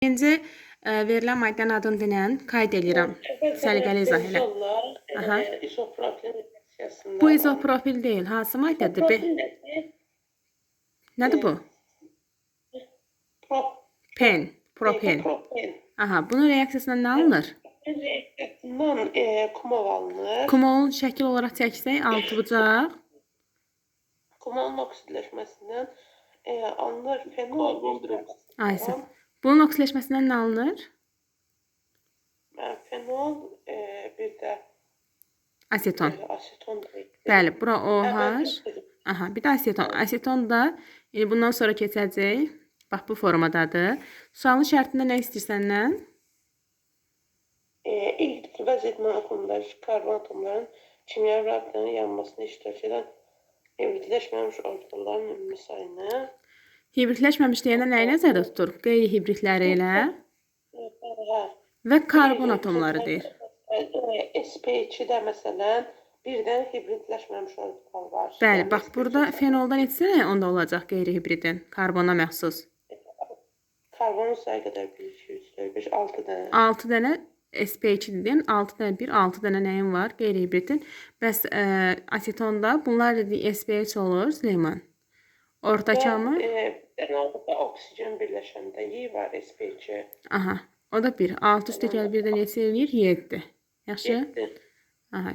Birinci verilən maddənin adını dinən qayd edirəm. Səliqəli izah elə. Aha. İzoprofil reaksiyasında. Bu izoprofil deyil. Hansı maddədir? İzoprofil nədir? Nədir bu? Propen. Propen. Aha, bunun reaksiyasından nə alınır? Reaksiyasından kumol alınır. Kumolun şəkil olaraq çəksək, altı bucaq. Kumolun oksidləşməsindən alınır fenol. Aysə. Bunun oksidləşməsindən nə alınır? Fenol, bir də aseton. Aseton. Bəli, bura OH. Aha, bir də aseton. Aseton da bundan sonra keçəcək. Bax, bu formadadır. Sualın şərtində nə istəyir səndən? İlk vəziyyət molekulundakı karbon atomlarının kimyəvi rabitənin yanmasına iştirak edən hibridləşməmiş orbitalların ümumi sayını. Hibridləşməmiş deyəndə nəyi nəzərdə tutur? Qeyri-hibridləri ilə və karbon atomları deyir. SP2-də məsələn birdən hibridləşməmiş orbital var. Bəli, bax, burada fenoldan etsə onda olacaq qeyri-hibridin, karbona məxsus. Karbonun sayı qədər 1, 2, 3, 4, 5, 6 dənə. 6 dənə SP2 dedin, 6 dənə 1, 6 dənə nəyin var qeyri-hibridin. Bəs asetonda bunlar dediyi SP3 olur, Süleyman. Ortaçamı? Oksigen birləşəndə Y var, SP2. Aha, o da 1. 6 üstə gəl 1-də neçə eləyir? 7. Yaxşı? 7. Aha,